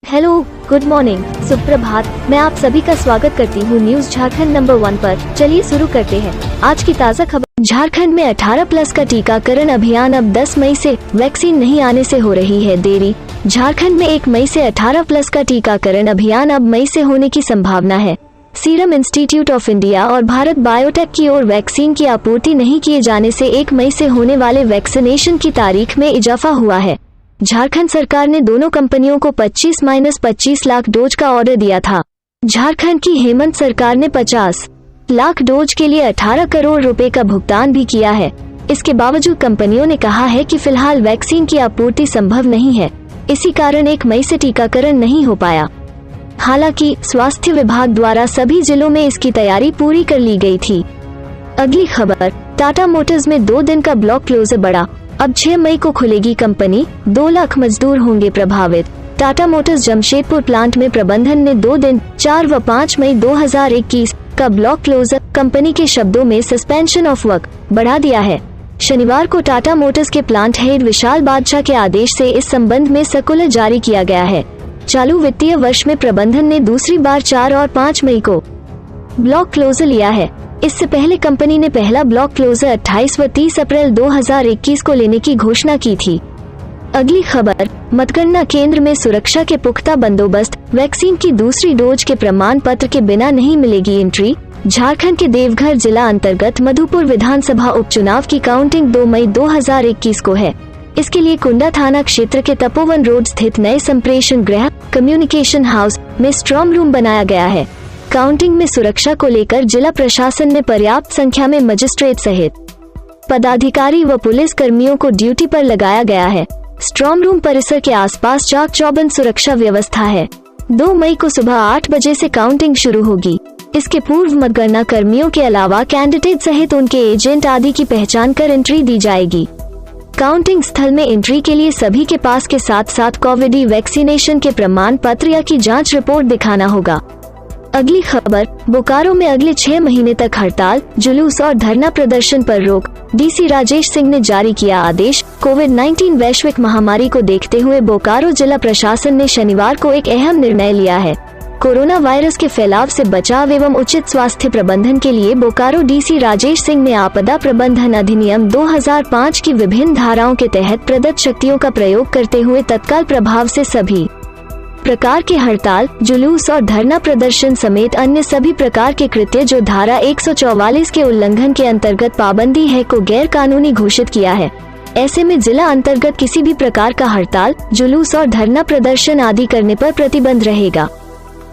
Hello, good morning, सुप्रभात। मैं आप सभी का स्वागत करती हूँ न्यूज झारखंड नंबर 1 पर। चलिए शुरू करते हैं आज की ताज़ा खबर। झारखंड में 18+ का टीकाकरण अभियान अब 10 मई से, वैक्सीन नहीं आने से हो रही है देरी। झारखंड में 1 मई से 18+ का टीकाकरण अभियान अब मई से होने की संभावना है। सीरम इंस्टीट्यूट ऑफ इंडिया और भारत बायोटेक की ओर वैक्सीन की आपूर्ति नहीं किए जाने से 1 मई से होने वाले वैक्सीनेशन की तारीख में इजाफा हुआ है। झारखंड सरकार ने दोनों कंपनियों को 25-25 लाख डोज का ऑर्डर दिया था। झारखंड की हेमंत सरकार ने 50 लाख डोज के लिए 18 करोड़ रुपए का भुगतान भी किया है। इसके बावजूद कंपनियों ने कहा है कि फिलहाल वैक्सीन की आपूर्ति संभव नहीं है, इसी कारण 1 मई से टीकाकरण नहीं हो पाया। हालांकि स्वास्थ्य विभाग द्वारा सभी जिलों में इसकी तैयारी पूरी कर ली गई थी। अगली खबर, टाटा मोटर्स में 2 दिन का ब्लॉक क्लोजर बढ़ा। अब 6 मई को खुलेगी कंपनी, 2 लाख मजदूर होंगे प्रभावित। टाटा मोटर्स जमशेदपुर प्लांट में प्रबंधन ने 2 दिन 4 व 5 मई 2021 का ब्लॉक क्लोजर, कंपनी के शब्दों में सस्पेंशन ऑफ वर्क, बढ़ा दिया है। शनिवार को टाटा मोटर्स के प्लांट हेड विशाल बादशाह के आदेश से इस संबंध में सर्कुलर जारी किया गया है। चालू वित्तीय वर्ष में प्रबंधन ने दूसरी बार 4 और 5 मई को ब्लॉक क्लोजर लिया है। इससे पहले कंपनी ने पहला ब्लॉक क्लोजर 28 व 30 अप्रैल 2021 को लेने की घोषणा की थी। अगली खबर, मतगणना केंद्र में सुरक्षा के पुख्ता बंदोबस्त, वैक्सीन की दूसरी डोज के प्रमाण पत्र के बिना नहीं मिलेगी एंट्री। झारखंड के देवघर जिला अंतर्गत मधुपुर विधानसभा उपचुनाव की काउंटिंग 2 मई 2021 को है। इसके लिए कुंडा थाना क्षेत्र के तपोवन रोड स्थित नए संप्रेषण गृह कम्युनिकेशन हाउस में स्ट्रॉन्ग रूम बनाया गया है। काउंटिंग में सुरक्षा को लेकर जिला प्रशासन ने पर्याप्त संख्या में मजिस्ट्रेट सहित पदाधिकारी व पुलिस कर्मियों को ड्यूटी पर लगाया गया है। स्ट्रॉन्ग रूम परिसर के आसपास चाक चौबंद सुरक्षा व्यवस्था है। 2 मई को सुबह 8 बजे से काउंटिंग शुरू होगी। इसके पूर्व मतगणना कर्मियों के अलावा कैंडिडेट सहित उनके एजेंट आदि की पहचान कर एंट्री दी जाएगी। काउंटिंग स्थल में एंट्री के लिए सभी के पास के साथ साथ कोविड वैक्सीनेशन के प्रमाण पत्र या की जांच रिपोर्ट दिखाना होगा। अगली खबर, बोकारो में अगले 6 महीने तक हड़ताल, जुलूस और धरना प्रदर्शन पर रोक। डीसी राजेश सिंह ने जारी किया आदेश। कोविड-19 वैश्विक महामारी को देखते हुए बोकारो जिला प्रशासन ने शनिवार को एक अहम निर्णय लिया है। कोरोना वायरस के फैलाव से बचाव एवं उचित स्वास्थ्य प्रबंधन के लिए बोकारो डीसी राजेश सिंह ने आपदा प्रबंधन अधिनियम 2005 की विभिन्न धाराओं के तहत प्रदत्त शक्तियों का प्रयोग करते हुए तत्काल प्रभाव से सभी प्रकार के हड़ताल, जुलूस और धरना प्रदर्शन समेत अन्य सभी प्रकार के कृत्य जो धारा 144 के उल्लंघन के अंतर्गत पाबंदी है को गैर कानूनी घोषित किया है। ऐसे में जिला अंतर्गत किसी भी प्रकार का हड़ताल, जुलूस और धरना प्रदर्शन आदि करने पर प्रतिबंध रहेगा।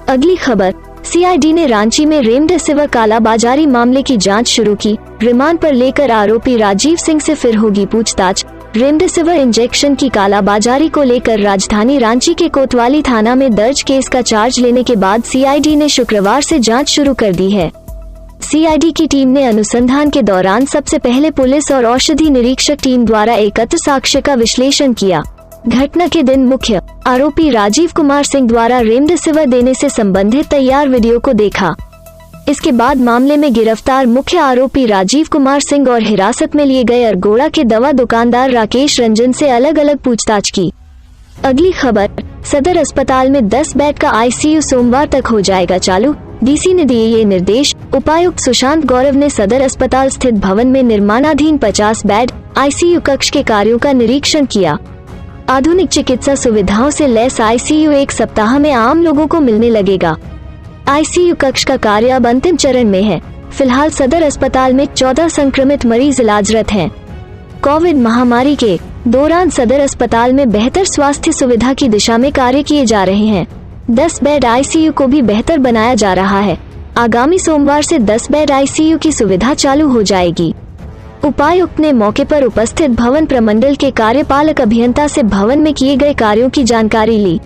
अगली खबर, सीआईडी ने रांची में रेमडेसिविर कालाबाजारी मामले की जांच शुरू की। रिमांड पर लेकर आरोपी राजीव सिंह से फिर होगी पूछताछ। रेमडेसिविर इंजेक्शन की कालाबाजारी को लेकर राजधानी रांची के कोतवाली थाना में दर्ज केस का चार्ज लेने के बाद सीआईडी ने शुक्रवार से जांच शुरू कर दी है। सीआईडी की टीम ने अनुसंधान के दौरान सबसे पहले पुलिस और औषधि निरीक्षक टीम द्वारा एकत्र साक्ष्य का विश्लेषण किया। घटना के दिन मुख्य आरोपी राजीव कुमार सिंह द्वारा रेमडेसिविर देने से संबंधित तैयार वीडियो को देखा। इसके बाद मामले में गिरफ्तार मुख्य आरोपी राजीव कुमार सिंह और हिरासत में लिए गए अरगोड़ा के दवा दुकानदार राकेश रंजन से अलग अलग पूछताछ की। अगली खबर, सदर अस्पताल में 10 बेड का आईसीयू सोमवार तक हो जाएगा चालू। डीसी ने दिए ये निर्देश। उपायुक्त सुशांत गौरव ने सदर अस्पताल स्थित भवन में निर्माणाधीन 50 बेड आईसीयू कक्ष के कार्यों का निरीक्षण किया। आधुनिक चिकित्सा सुविधाओं से लैस आईसीयू 1 सप्ताह में आम लोगों को मिलने लगेगा। आईसीयू कक्ष का कार्य अब अंतिम चरण में है। फिलहाल सदर अस्पताल में 14 संक्रमित मरीज इलाजरत हैं। कोविड महामारी के दौरान सदर अस्पताल में बेहतर स्वास्थ्य सुविधा की दिशा में कार्य किए जा रहे हैं। 10 बेड आईसीयू को भी बेहतर बनाया जा रहा है। आगामी सोमवार से 10 बेड आईसीयू की सुविधा चालू हो जाएगी। उपायुक्त ने मौके पर उपस्थित भवन प्रमंडल के कार्यपालक अभियंता से भवन में किए गए कार्यों की जानकारी ली।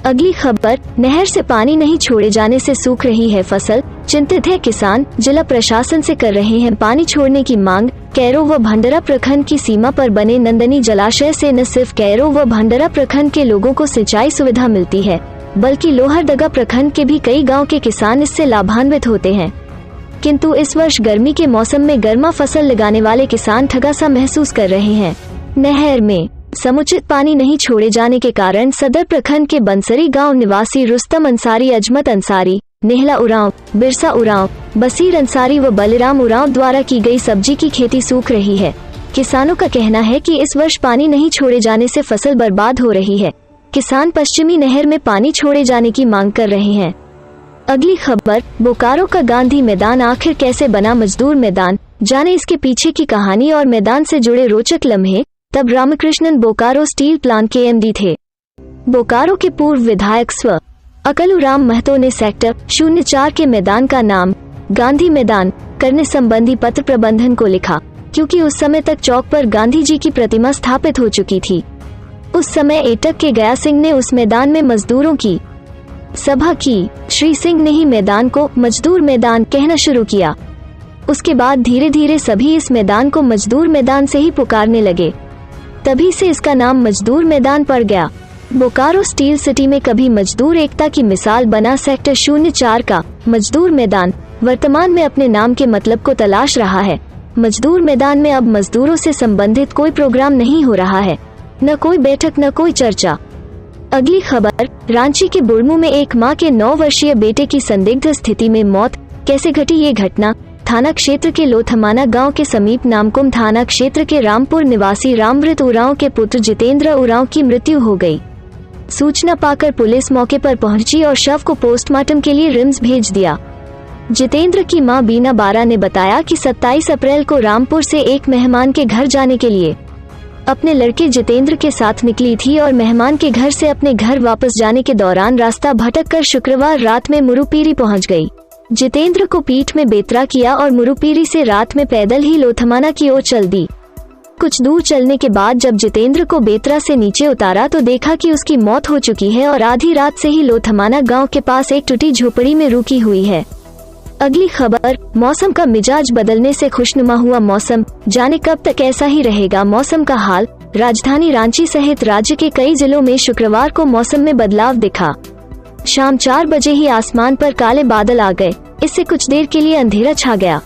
अगली खबर, नहर से पानी नहीं छोड़े जाने से सूख रही है फसल, चिंतित है किसान। जिला प्रशासन से कर रहे हैं पानी छोड़ने की मांग। कैरो व भंडरा प्रखंड की सीमा पर बने नंदनी जलाशय से न सिर्फ कैरो व भंडरा प्रखंड के लोगों को सिंचाई सुविधा मिलती है, बल्कि लोहरदगा प्रखंड के भी कई गाँव के किसान इससे लाभान्वित होते हैं। किंतु इस वर्ष गर्मी के मौसम में गर्मा फसल लगाने वाले किसान ठगा सा महसूस कर रहे हैं। नहर में समुचित पानी नहीं छोड़े जाने के कारण सदर प्रखंड के बंसरी गांव निवासी रुस्तम अंसारी, अजमत अंसारी, नेहला उरांव, बिरसा उरांव, बसीर अंसारी व बलराम उरांव द्वारा की गई सब्जी की खेती सूख रही है। किसानों का कहना है कि इस वर्ष पानी नहीं छोड़े जाने से फसल बर्बाद हो रही है। किसान पश्चिमी नहर में पानी छोड़े जाने की मांग कर रहे हैं। अगली खबर, बोकारो का गांधी मैदान आखिर कैसे बना मजदूर मैदान, जाने इसके पीछे की कहानी और मैदान से जुड़े रोचक लम्हे। तब रामकृष्णन बोकारो स्टील प्लांट के एमडी थे। बोकारो के पूर्व विधायक स्व अकलूराम महतो ने सेक्टर 04 के मैदान का नाम गांधी मैदान करने संबंधी पत्र प्रबंधन को लिखा, क्योंकि उस समय तक चौक पर गांधी जी की प्रतिमा स्थापित हो चुकी थी। उस समय एटक के गया सिंह ने उस मैदान में मजदूरों की सभा की। श्री सिंह ने ही मैदान को मजदूर मैदान कहना शुरू किया। उसके बाद धीरे धीरे सभी इस मैदान को मजदूर मैदान से ही पुकारने लगे। तभी से इसका नाम मजदूर मैदान पड़ गया। बोकारो स्टील सिटी में कभी मजदूर एकता की मिसाल बना सेक्टर 04 का मजदूर मैदान वर्तमान में अपने नाम के मतलब को तलाश रहा है। मजदूर मैदान में अब मजदूरों से संबंधित कोई प्रोग्राम नहीं हो रहा है, न कोई बैठक न कोई चर्चा। अगली खबर, रांची के बुढ़मू में एक मां के 9 वर्षीय बेटे की संदिग्ध स्थिति में मौत, कैसे घटी ये घटना। थाना क्षेत्र के लोथमाना गांव के समीप नामकुम थाना क्षेत्र के रामपुर निवासी रामवृत उरांव के पुत्र जितेंद्र उरांव की मृत्यु हो गई। सूचना पाकर पुलिस मौके पर पहुंची और शव को पोस्टमार्टम के लिए रिम्स भेज दिया। जितेंद्र की मां बीना बारा ने बताया कि 27 अप्रैल को रामपुर से एक मेहमान के घर जाने के लिए अपने लड़के जितेंद्र के साथ निकली थी और मेहमान के घर से अपने घर वापस जाने के दौरान रास्ता भटककर शुक्रवार रात में मुरुपीरी पहुंच गई। जितेंद्र को पीठ में बेतरा किया और मुरुपीरी से रात में पैदल ही लोथमाना की ओर चल दी। कुछ दूर चलने के बाद जब जितेंद्र को बेतरा से नीचे उतारा तो देखा कि उसकी मौत हो चुकी है और आधी रात से ही लोथमाना गांव के पास एक टूटी झोपड़ी में रुकी हुई है। अगली खबर, मौसम का मिजाज बदलने से खुशनुमा हुआ मौसम, जाने कब तक ऐसा ही रहेगा मौसम का हाल। राजधानी रांची सहित राज्य के कई जिलों में शुक्रवार को मौसम में बदलाव दिखा। शाम 4 बजे ही आसमान पर काले बादल आ गए। इससे कुछ देर के लिए अंधेरा छा गया।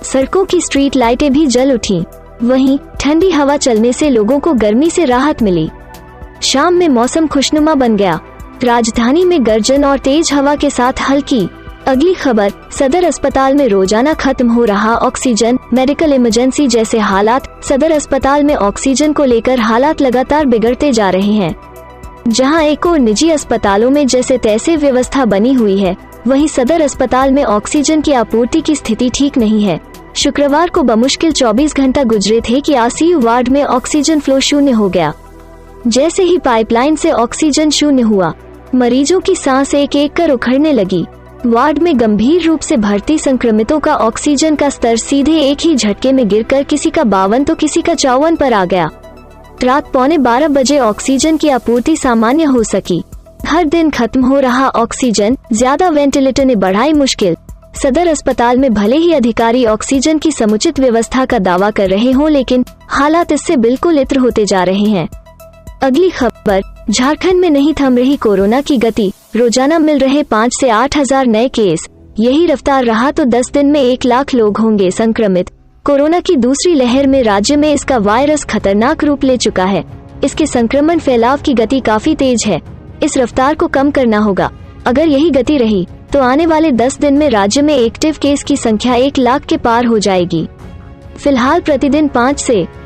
सड़कों की स्ट्रीट लाइटें भी जल उठी। वहीं ठंडी हवा चलने से लोगों को गर्मी से राहत मिली। शाम में मौसम खुशनुमा बन गया। राजधानी में गर्जन और तेज हवा के साथ हल्की। अगली खबर, सदर अस्पताल में रोजाना खत्म हो रहा ऑक्सीजन, मेडिकल इमरजेंसी जैसे हालात। सदर अस्पताल में ऑक्सीजन को लेकर हालात लगातार बिगड़ते जा रहे हैं। जहां एक और निजी अस्पतालों में जैसे तैसे व्यवस्था बनी हुई है, वहीं सदर अस्पताल में ऑक्सीजन की आपूर्ति की स्थिति ठीक नहीं है। शुक्रवार को बमुश्किल 24 घंटा गुजरे थे कि आईसीयू वार्ड में ऑक्सीजन फ्लो शून्य हो गया। जैसे ही पाइपलाइन से ऑक्सीजन शून्य हुआ, मरीजों की सांस एक एक कर उखड़ने लगी। वार्ड में गंभीर रूप से भर्ती संक्रमितों का ऑक्सीजन का स्तर सीधे एक ही झटके में गिरकर किसी का 52 तो किसी का 54 पर आ गया। रात 11:15 बजे ऑक्सीजन की आपूर्ति सामान्य हो सकी। हर दिन खत्म हो रहा ऑक्सीजन, ज्यादा वेंटिलेटर ने बढ़ाई मुश्किल। सदर अस्पताल में भले ही अधिकारी ऑक्सीजन की समुचित व्यवस्था का दावा कर रहे हों, लेकिन हालात इससे बिल्कुल इत्र होते जा रहे हैं। अगली खबर, झारखंड में नहीं थम रही कोरोना की गति। रोजाना मिल रहे 5 से 8 हजार नए केस। यही रफ्तार रहा तो 10 दिन में 1 लाख लोग होंगे संक्रमित। कोरोना की दूसरी लहर में राज्य में इसका वायरस खतरनाक रूप ले चुका है। इसके संक्रमण फैलाव की गति काफी तेज है। इस रफ्तार को कम करना होगा। अगर यही गति रही तो आने वाले 10 दिन में राज्य में एक्टिव केस की संख्या 1 लाख के पार हो जाएगी। फिलहाल प्रतिदिन 5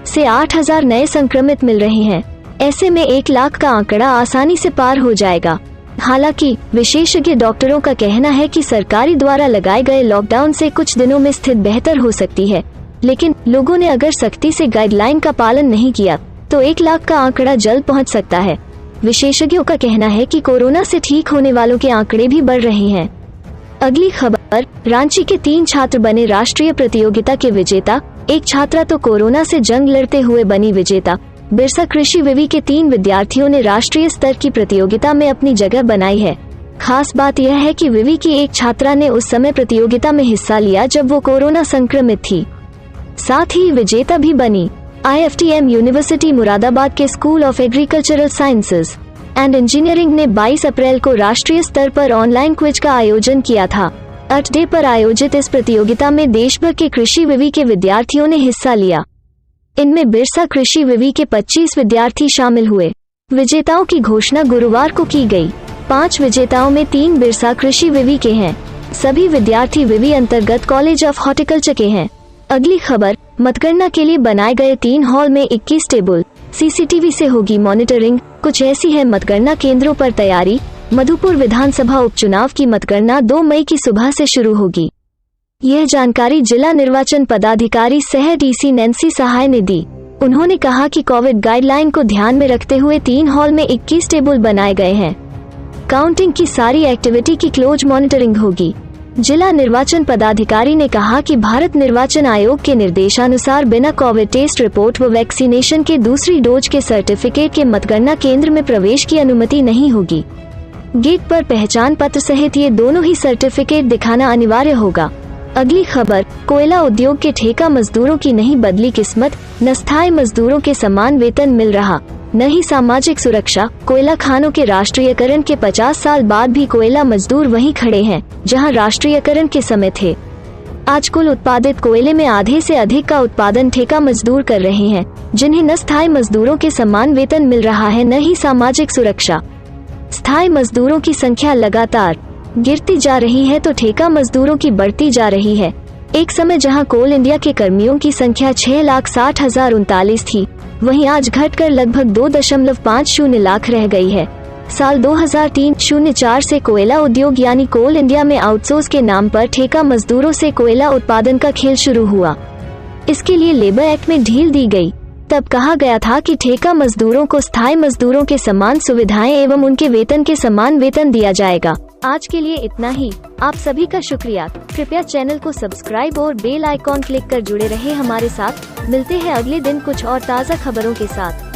से 8 हजार नए संक्रमित मिल रहे हैं। ऐसे में 1 लाख का आंकड़ा आसानी से पार हो जाएगा। हालांकि विशेषज्ञ डॉक्टरों का कहना है कि सरकारी द्वारा लगाए गए लॉकडाउन से कुछ दिनों में स्थिति बेहतर हो सकती है, लेकिन लोगों ने अगर सख्ती से गाइडलाइन का पालन नहीं किया तो 1 लाख का आंकड़ा जल्द पहुंच सकता है। विशेषज्ञों का कहना है कि कोरोना से ठीक होने वालों के आंकड़े भी बढ़ रहे हैं। अगली खबर, रांची के 3 छात्र बने राष्ट्रीय प्रतियोगिता के विजेता। एक छात्रा तो कोरोना से जंग लड़ते हुए बनी विजेता। बिरसा कृषि विवि के 3 विद्यार्थियों ने राष्ट्रीय स्तर की प्रतियोगिता में अपनी जगह बनाई है। खास बात यह है कि विवि की एक छात्रा ने उस समय प्रतियोगिता में हिस्सा लिया जब वो कोरोना संक्रमित थी। साथ ही विजेता भी बनी। IFTM यूनिवर्सिटी मुरादाबाद के school of agricultural sciences and engineering ने 22 अप्रैल को राष्ट्रीय स्तर पर ऑनलाइन क्विज का आयोजन किया था। अर्थ डे पर आयोजित इस प्रतियोगिता में देश भर के कृषि विवि के विद्यार्थियों ने हिस्सा लिया। इनमें बिरसा कृषि विवि के 25 विद्यार्थी शामिल हुए। विजेताओं की घोषणा गुरुवार को की गई। 5 विजेताओं में 3 बिरसा कृषि विवि के हैं। सभी विद्यार्थी विवि अंतर्गत कॉलेज ऑफ हॉर्टिकल्चर के हैं। अगली खबर, मतगणना के लिए बनाए गए 3 हॉल में 21 टेबल, सीसीटीवी से होगी मॉनिटरिंग। कुछ ऐसी है मतगणना केंद्रों पर तैयारी। मधुपुर विधानसभा उपचुनाव की मतगणना 2 मई की सुबह से शुरू होगी। यह जानकारी जिला निर्वाचन पदाधिकारी सह डीसी नैन्सी सहाय ने दी। उन्होंने कहा कि कोविड गाइडलाइन को ध्यान में रखते हुए 3 हॉल में 21 टेबल बनाए गए हैं। काउंटिंग की सारी एक्टिविटी की क्लोज मॉनिटरिंग होगी। जिला निर्वाचन पदाधिकारी ने कहा कि भारत निर्वाचन आयोग के निर्देशानुसार बिना कोविड टेस्ट रिपोर्ट व वैक्सीनेशन के दूसरी डोज के सर्टिफिकेट के मतगणना केंद्र में प्रवेश की अनुमति नहीं होगी। गेट पर पहचान पत्र सहित ये दोनों ही सर्टिफिकेट दिखाना अनिवार्य होगा। अगली खबर, कोयला उद्योग के ठेका मजदूरों की नहीं बदली किस्मत, न स्थायी मजदूरों के समान वेतन मिल रहा, न ही सामाजिक सुरक्षा। कोयला खानों के राष्ट्रीयकरण के 50 साल बाद भी कोयला मजदूर वहीं खड़े हैं जहां राष्ट्रीयकरण के समय थे। आज कुल उत्पादित कोयले में आधे से अधिक का उत्पादन ठेका मजदूर कर रहे हैं, जिन्हें न स्थायी मजदूरों के समान वेतन मिल रहा है, न ही सामाजिक सुरक्षा। स्थायी मजदूरों की संख्या लगातार गिरती जा रही है तो ठेका मजदूरों की बढ़ती जा रही है। एक समय जहां कोल इंडिया के कर्मियों की संख्या 6,60,039 थी, वहीं आज घटकर लगभग 2.50 लाख रह गई है। साल 2003-04 से कोयला उद्योग यानी कोल इंडिया में आउटसोर्स के नाम पर ठेका मजदूरों से कोयला उत्पादन का खेल शुरू हुआ। इसके लिए लेबर एक्ट में ढील दी गई। तब कहा गया था कि ठेका मजदूरों को स्थायी मजदूरों के समान सुविधाएं एवं उनके वेतन के समान वेतन दिया जाएगा। आज के लिए इतना ही। आप सभी का शुक्रिया। कृपया चैनल को सब्सक्राइब और बेल आइकॉन क्लिक कर जुड़े रहे हमारे साथ। मिलते हैं अगले दिन कुछ और ताज़ा खबरों के साथ।